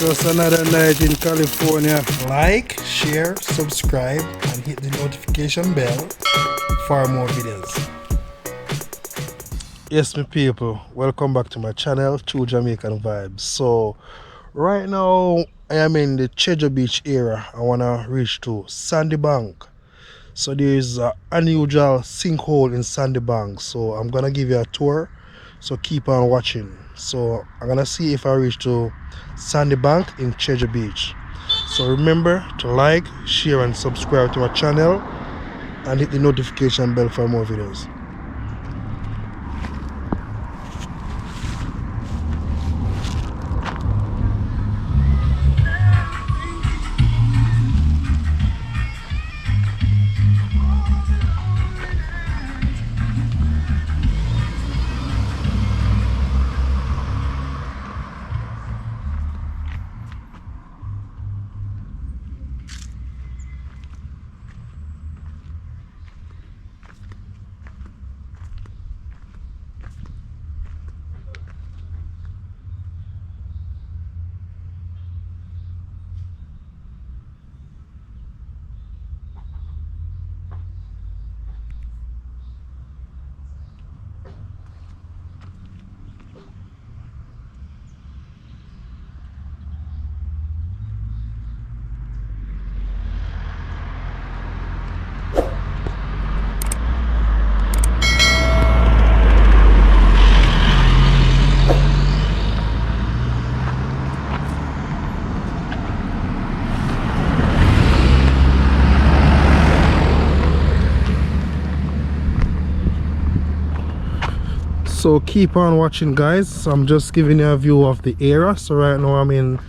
Just another night in California. Like, share, subscribe, and hit the notification bell for more videos. Yes, my people, welcome back to my channel, True Jamaican Vibes. So, right now, I am in the Treasure Beach area. I want to reach to Sandy Bank. So, there is an unusual sinkhole in Sandy Bank. So, I'm going to give you a tour. So, keep on watching. So, I'm going to see if I reach to Sandy Bank in Treasure Beach. So, remember to like, share, and subscribe to my channel. And hit the notification bell for more videos. So keep on watching, guys. I'm just giving you a view of the area. So right now I'm in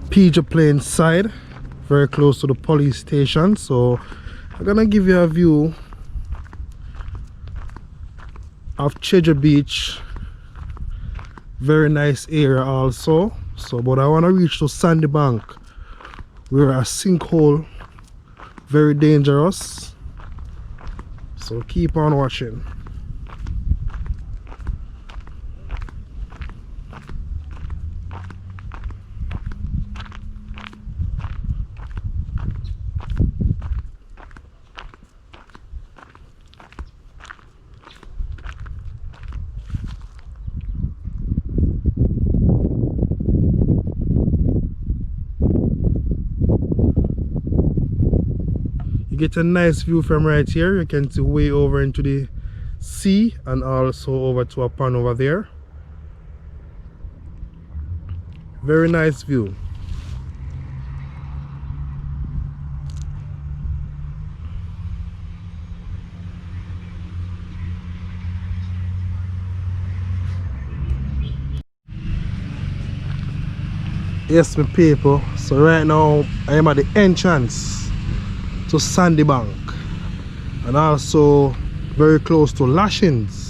PJ Plain side, very close to the police station. So I'm gonna give you a view of Treasure Beach. Very nice area also. So but I want to reach to Sandy Bank, where a sinkhole, very dangerous. So keep on watching. Get a nice view from right here. You can see way over into the sea and also over to a pond over there. Very nice view. Yes, my people, so right now I am at the entrance to Sandy Bank and also very close to Lashings.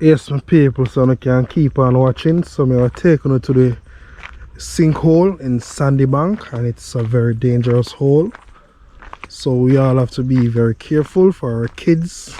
Yes, my people, so I can keep on watching. So I will take you to the sinkhole in Sandy Bank, and it's a very dangerous hole. So we all have to be very careful for our kids.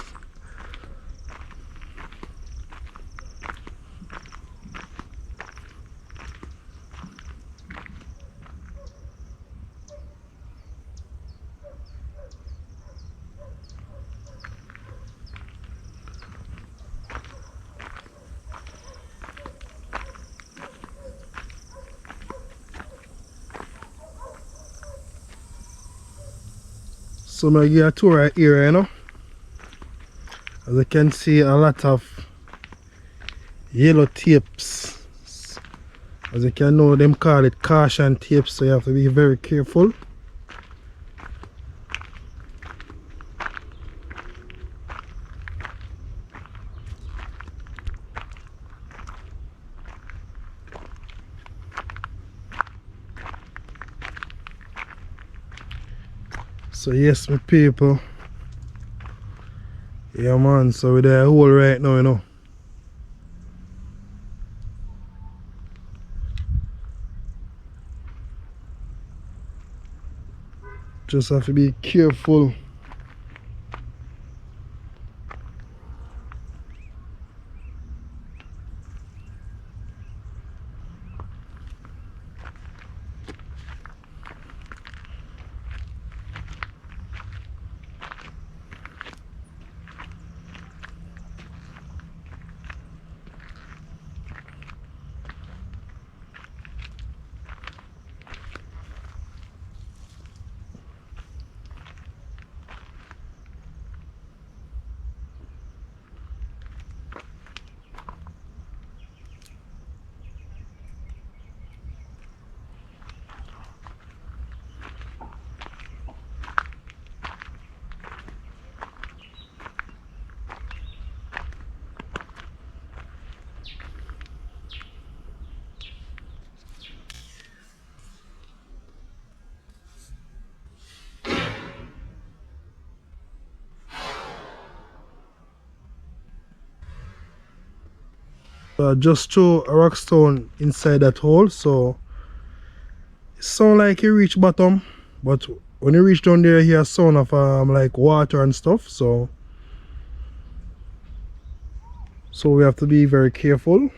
So I'm going to give a tour right here, you know. As you can see, a lot of yellow tapes. As you can know, them call it caution tapes, so you have to be very careful. So yes, my people. Yeah man, so we're there hole right now, you know. Just have to be careful. Just throw a rock stone inside that hole, so it sound like you reach bottom, but when you reach down there you hear a sound of like water and stuff, so we have to be very careful.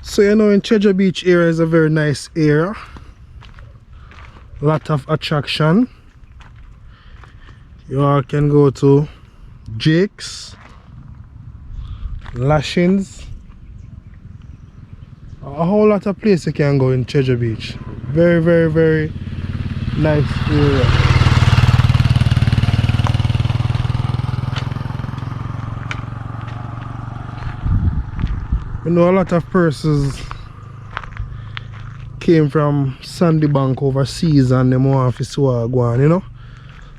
So you know, in Treasure Beach area is a very nice area, lot of attraction. You all can go to Jake's, Lashings, a whole lot of places you can go in Treasure Beach. Very, very, very nice area. You know, a lot of persons came from Sandy Bank overseas and them want to see what go on, you know.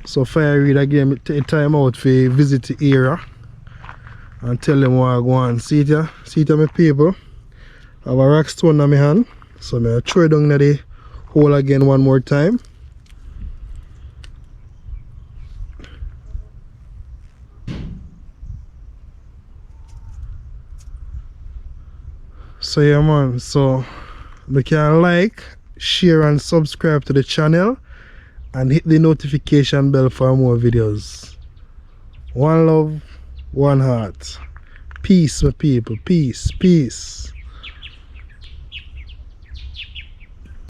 So Fire Reid again take time out to visit the area and tell them what go on. See it my people. I have a rock stone in my hand, so I'm going to throw it down the hole again one more time. So yeah man, so you can like, share and subscribe to the channel and hit the notification bell for more videos. One love, one heart. Peace my people, peace, peace.